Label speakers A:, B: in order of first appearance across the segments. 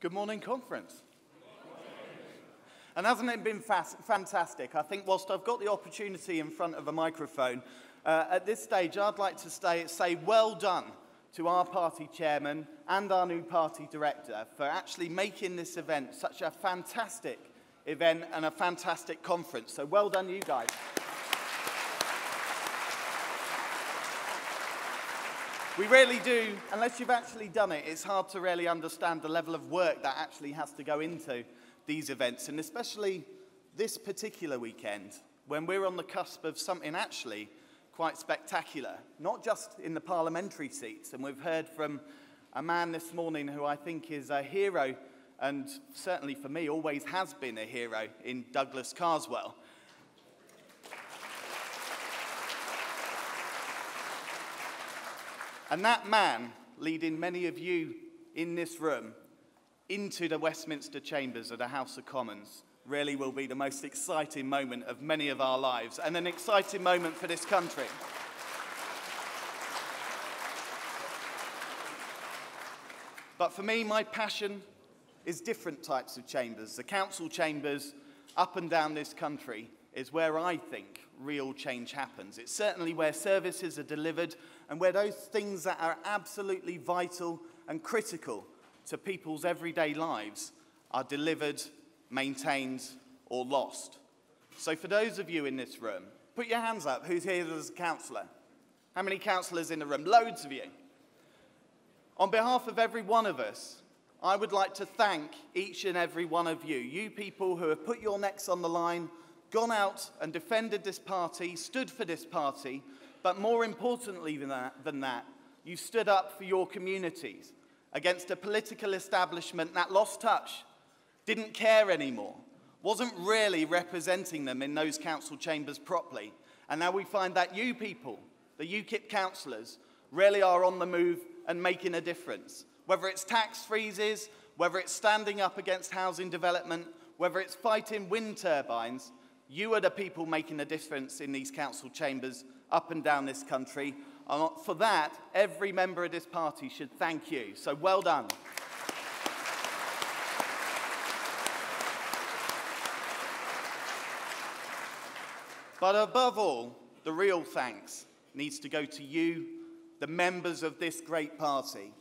A: Good morning, conference. And hasn't it been fantastic? I think whilst I've got the opportunity in front of a microphone, at this stage I'd like to say well done to our party chairman and our new party director for actually making this event such a fantastic event and a fantastic conference. So well done, you guys. We really do, unless you've actually done it, it's hard to really understand the level of work that actually has to go into these events, and especially this particular weekend, when we're on the cusp of something actually quite spectacular, not just in the parliamentary seats, and we've heard from a man this morning who I think is a hero, and certainly for me always has been a hero, in Douglas Carswell. And that man, leading many of you in this room into the Westminster chambers of the House of Commons, really will be the most exciting moment of many of our lives, and an exciting moment for this country. But for me, my passion is different types of chambers. The council chambers up and down this country is where I think real change happens. It's certainly where services are delivered and where those things that are absolutely vital and critical to people's everyday lives are delivered, maintained, or lost. So for those of you in this room, put your hands up. Who's here as a councillor? How many councillors in the room? Loads of you. On behalf of every one of us, I would like to thank each and every one of you, you people who have put your necks on the line, gone out and defended this party, stood for this party, but more importantly than that, you stood up for your communities against a political establishment that lost touch, didn't care anymore, wasn't really representing them in those council chambers properly. And now we find that you people, the UKIP councillors, really are on the move and making a difference. Whether it's tax freezes, whether it's standing up against housing development, whether it's fighting wind turbines, you are the people making a difference in these council chambers up and down this country. And for that, every member of this party should thank you. So well done. But above all, the real thanks needs to go to you, the members of this great party.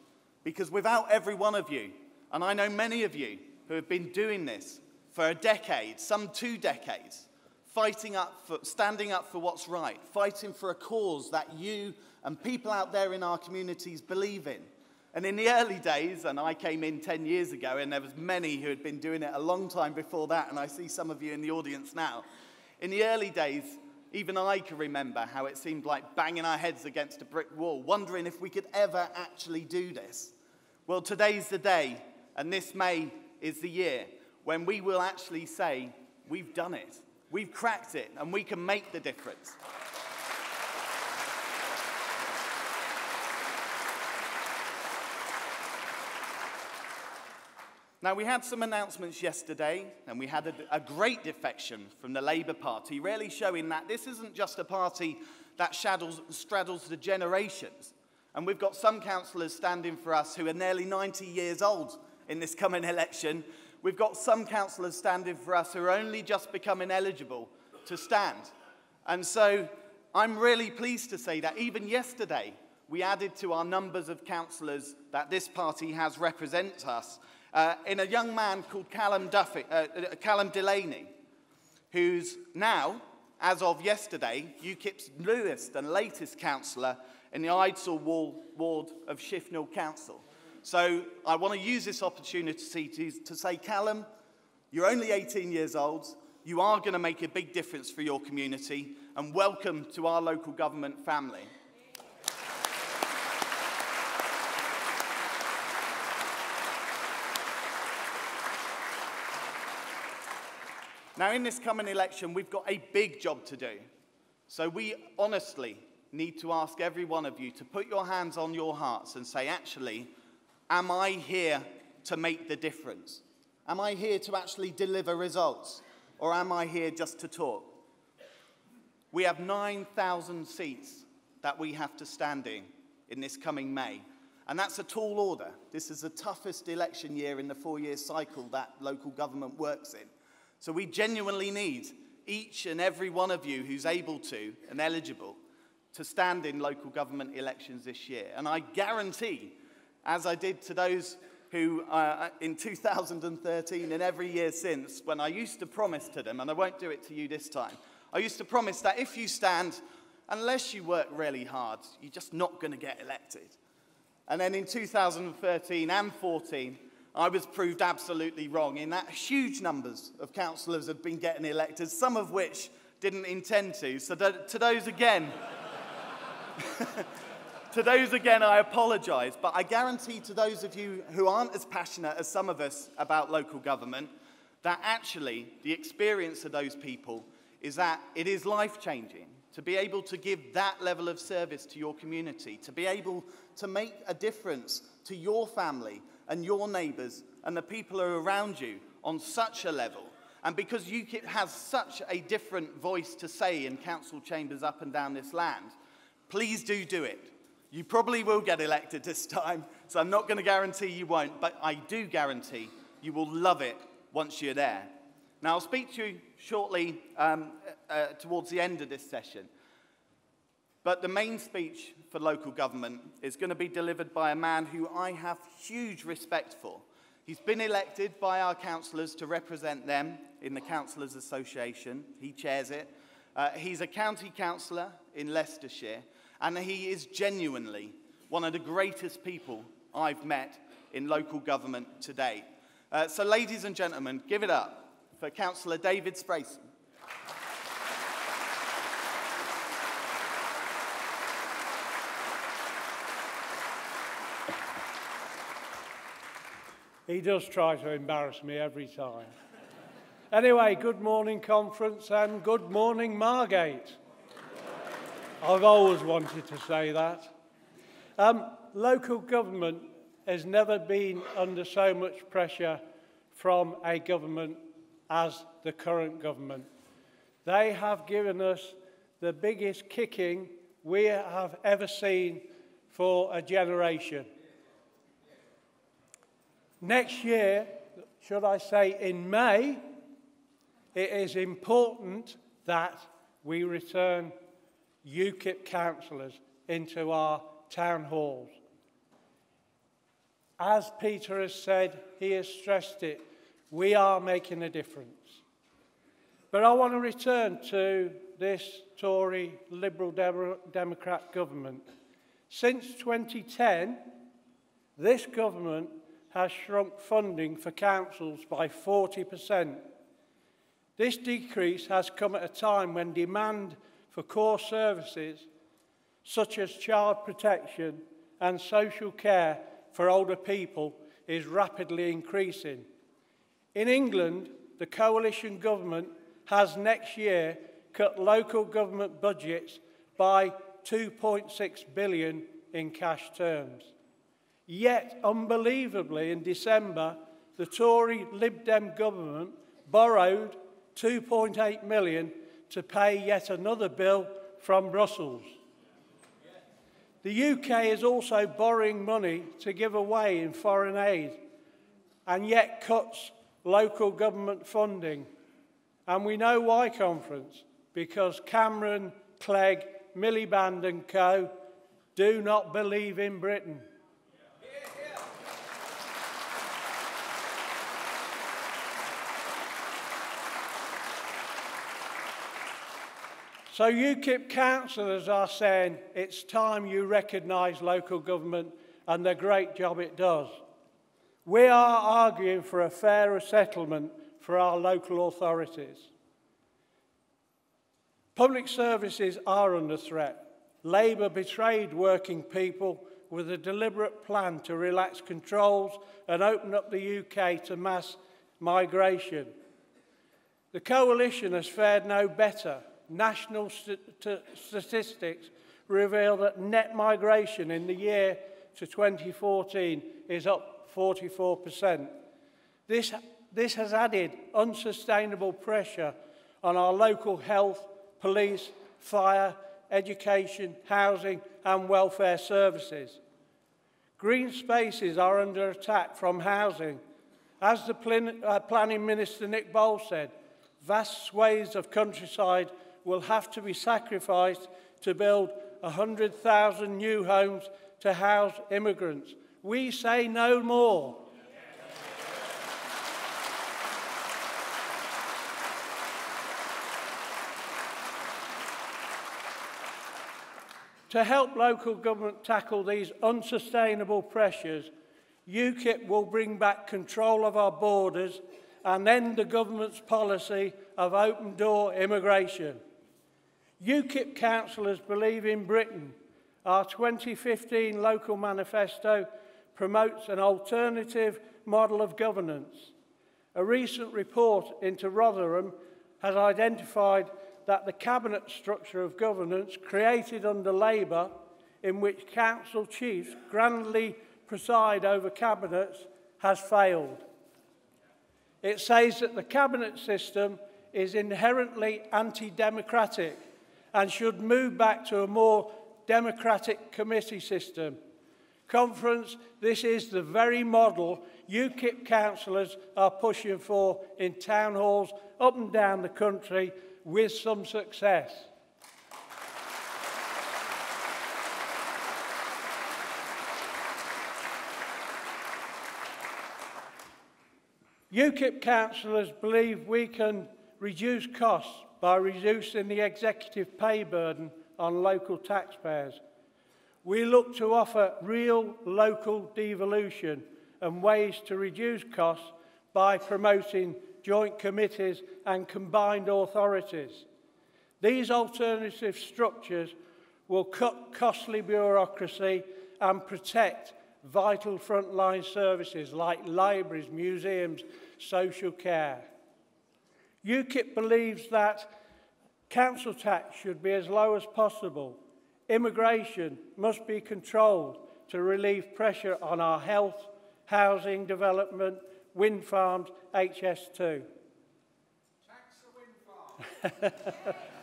A: Because without every one of you, and I know many of you who have been doing this for a decade, some 2 decades, standing up for what's right, fighting for a cause that you and people out there in our communities believe in. And in the early days, and I came in 10 years ago, and there was many who had been doing it a long time before that, and I see some of you in the audience now. In the early days, even I can remember how it seemed like banging our heads against a brick wall, wondering if we could ever actually do this. Well, today's the day, and this May is the year when we will actually say, we've done it. We've cracked it, and we can make the difference. Now, we had some announcements yesterday, and we had a great defection from the Labour Party, really showing that this isn't just a party that straddles the generations. And we've got some councillors standing for us who are nearly 90 years old in this coming election. We've got some councillors standing for us who are only just becoming eligible to stand. And so I'm really pleased to say that even yesterday, we added to our numbers of councillors that this party has represent us in a young man called Callum Delaney, who's now, as of yesterday, UKIP's newest and latest councillor in the Idesall ward of Shifnal Council. So I want to use this opportunity to say, Callum, you're only 18 years old, you are going to make a big difference for your community, and welcome to our local government family. Now, in this coming election, we've got a big job to do. So we honestly need to ask every one of you to put your hands on your hearts and say, actually, am I here to make the difference? Am I here to actually deliver results? Or am I here just to talk? We have 9,000 seats that we have to stand in this coming May. And that's a tall order. This is the toughest election year in the 4-year cycle that local government works in. So we genuinely need each and every one of you who's able to and eligible to stand in local government elections this year. And I guarantee, as I did to those who, in 2013 and every year since, when I used to promise to them, and I won't do it to you this time, I used to promise that if you stand, unless you work really hard, you're just not going to get elected. And then in 2013 and 14, I was proved absolutely wrong in that huge numbers of councillors have been getting elected, some of which didn't intend to. So to those again, I apologise. But I guarantee to those of you who aren't as passionate as some of us about local government, that actually the experience of those people is that it is life-changing to be able to give that level of service to your community, to be able to make a difference to your family and your neighbours and the people who are around you on such a level. And because UKIP has such a different voice to say in council chambers up and down this land, please do it. You probably will get elected this time, so I'm not going to guarantee you won't, but I do guarantee you will love it once you're there. Now, I'll speak to you shortly towards the end of this session. But the main speech for local government is going to be delivered by a man who I have huge respect for. He's been elected by our councillors to represent them in the Councillors Association. He chairs it. He's a county councillor in Leicestershire, and he is genuinely one of the greatest people I've met in local government to date. So, ladies and gentlemen, give it up for Councillor David Sprason.
B: He does try to embarrass me every time. Anyway, good morning, conference, and good morning, Margate. I've always wanted to say that. Local government has never been under so much pressure from a government as the current government. They have given us the biggest kicking we have ever seen for a generation. Next year, should I say in May, it is important that we return UKIP councillors into our town halls. As Peter has said, he has stressed it, we are making a difference. But I want to return to this Tory Liberal Democrat government. Since 2010, this government has shrunk funding for councils by 40%. This decrease has come at a time when demand for core services such as child protection and social care for older people is rapidly increasing. In England, the coalition government has next year cut local government budgets by 2.6 billion in cash terms. Yet, unbelievably, in December, the Tory Lib Dem government borrowed 2.8 million to pay yet another bill from Brussels. The UK is also borrowing money to give away in foreign aid, and yet cuts local government funding. And we know why, conference, because Cameron, Clegg, Miliband and co do not believe in Britain. So UKIP councillors are saying it's time you recognise local government and the great job it does. We are arguing for a fairer settlement for our local authorities. Public services are under threat. Labour betrayed working people with a deliberate plan to relax controls and open up the UK to mass migration. The coalition has fared no better. National statistics reveal that net migration in the year to 2014 is up 44%. This has added unsustainable pressure on our local health, police, fire, education, housing and welfare services. Green spaces are under attack from housing. As the Planning Minister Nick Bowl said, vast swathes of countryside will have to be sacrificed to build 100,000 new homes to house immigrants. We say no more. To help local government tackle these unsustainable pressures, UKIP will bring back control of our borders and end the government's policy of open-door immigration. UKIP councillors believe in Britain. Our 2015 local manifesto promotes an alternative model of governance. A recent report into Rotherham has identified that the cabinet structure of governance created under Labour, in which council chiefs grandly preside over cabinets, has failed. It says that the cabinet system is inherently anti-democratic and should move back to a more democratic committee system. Conference, this is the very model UKIP councillors are pushing for in town halls up and down the country, with some success. UKIP councillors believe we can reduce costs by reducing the executive pay burden on local taxpayers. We look to offer real local devolution and ways to reduce costs by promoting joint committees and combined authorities. These alternative structures will cut costly bureaucracy and protect vital frontline services like libraries, museums, social care. UKIP believes that council tax should be as low as possible. Immigration must be controlled to relieve pressure on our health, housing development, wind farms, HS2.
C: Tax the wind farms.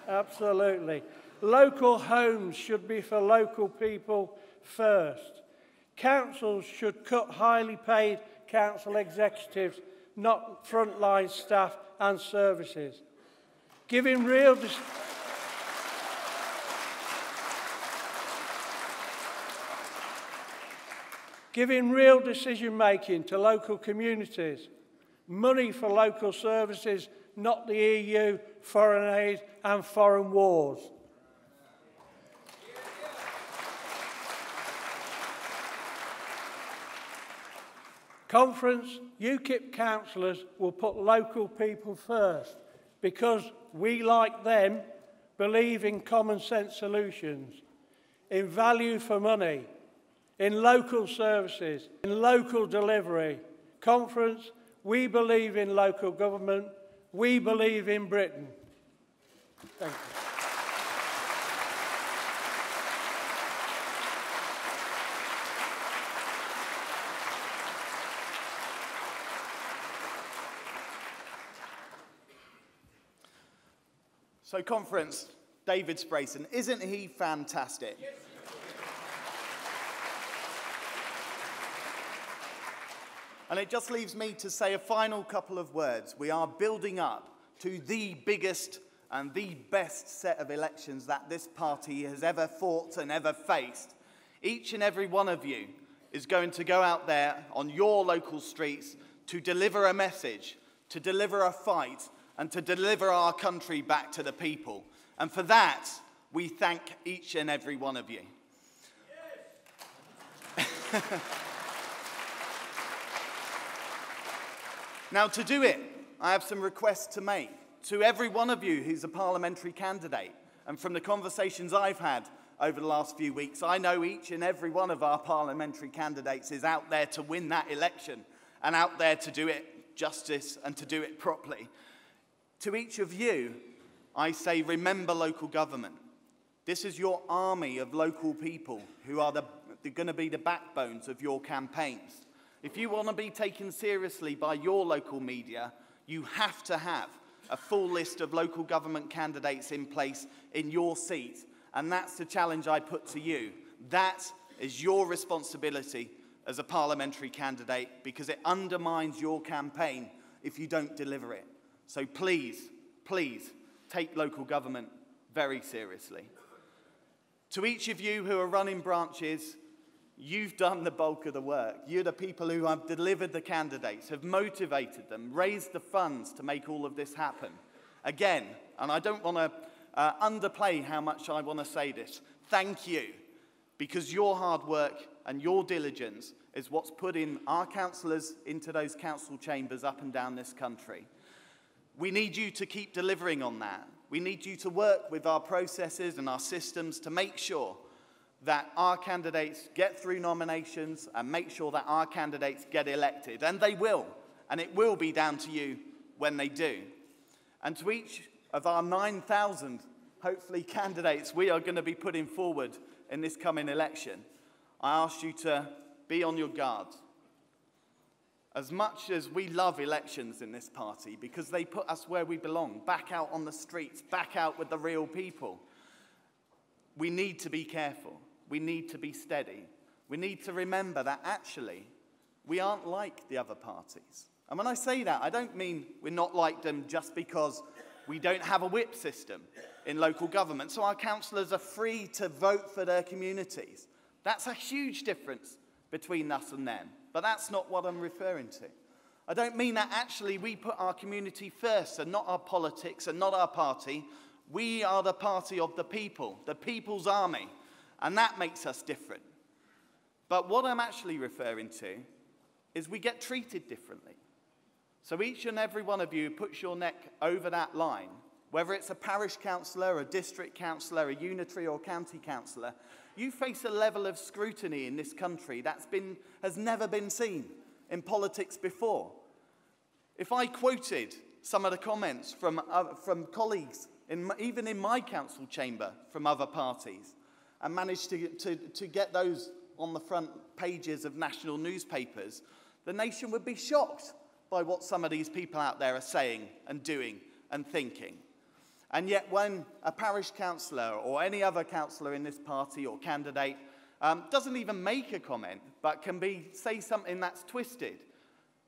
B: Absolutely. Local homes should be for local people first. Councils should cut highly paid council executives, not frontline staff and services. Giving real decision-making to local communities, money for local services, not the EU, foreign aid and foreign wars. Conference, UKIP councillors will put local people first because we, like them, believe in common sense solutions, in value for money, in local services, in local delivery. Conference, we believe in local government. We believe in Britain. Thank you.
A: So, Conference, David Sprason, isn't he fantastic? Yes. And it just leaves me to say a final couple of words. We are building up to the biggest and the best set of elections that this party has ever fought and ever faced. Each and every one of you is going to go out there on your local streets to deliver a message, to deliver a fight, and to deliver our country back to the people. And for that, we thank each and every one of you. Yes. Now, to do it, I have some requests to make to every one of you who's a parliamentary candidate. And from the conversations I've had over the last few weeks, I know each and every one of our parliamentary candidates is out there to win that election and out there to do it justice and to do it properly. To each of you, I say, remember local government. This is your army of local people who are going to be the backbones of your campaigns. If you want to be taken seriously by your local media, you have to have a full list of local government candidates in place in your seat. And that's the challenge I put to you. That is your responsibility as a parliamentary candidate because it undermines your campaign if you don't deliver it. So please, please take local government very seriously. To each of you who are running branches, you've done the bulk of the work. You're the people who have delivered the candidates, have motivated them, raised the funds to make all of this happen. Again, and I don't want to underplay how much I want to say this, thank you, because your hard work and your diligence is what's put in our councillors into those council chambers up and down this country. We need you to keep delivering on that. We need you to work with our processes and our systems to make sure that our candidates get through nominations and make sure that our candidates get elected. And they will. And it will be down to you when they do. And to each of our 9,000, hopefully, candidates we are going to be putting forward in this coming election, I ask you to be on your guard. As much as we love elections in this party because they put us where we belong, back out on the streets, back out with the real people, we need to be careful. We need to be steady. We need to remember that actually we aren't like the other parties. And when I say that, I don't mean we're not like them just because we don't have a whip system in local government, so our councillors are free to vote for their communities. That's a huge difference between us and them, but that's not what I'm referring to. I don't mean that actually we put our community first and not our politics and not our party. We are the party of the people, the people's army, and that makes us different. But what I'm actually referring to is we get treated differently. So each and every one of you puts your neck over that line, whether it's a parish councillor, a district councillor, a unitary or county councillor, you face a level of scrutiny in this country that has never been seen in politics before. If I quoted some of the comments from colleagues, even in my council chamber, from other parties, and managed to get those on the front pages of national newspapers, the nation would be shocked by what some of these people out there are saying and doing and thinking. And yet when a parish councillor or any other councillor in this party or candidate doesn't even make a comment, but can say something that's twisted,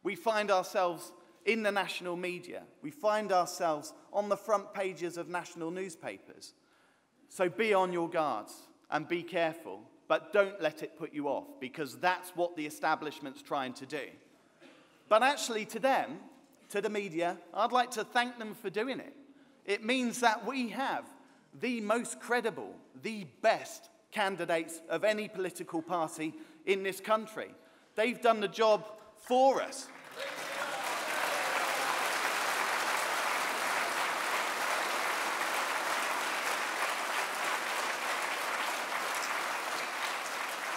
A: we find ourselves in the national media. We find ourselves on the front pages of national newspapers. So be on your guards and be careful, but don't let it put you off, because that's what the establishment's trying to do. But actually to them, to the media, I'd like to thank them for doing it. It means that we have the most credible, the best candidates of any political party in this country. They've done the job for us.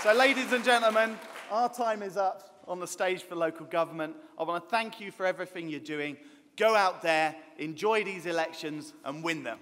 A: So, ladies and gentlemen, our time is up on the stage for local government. I want to thank you for everything you're doing. Go out there, enjoy these elections, and win them.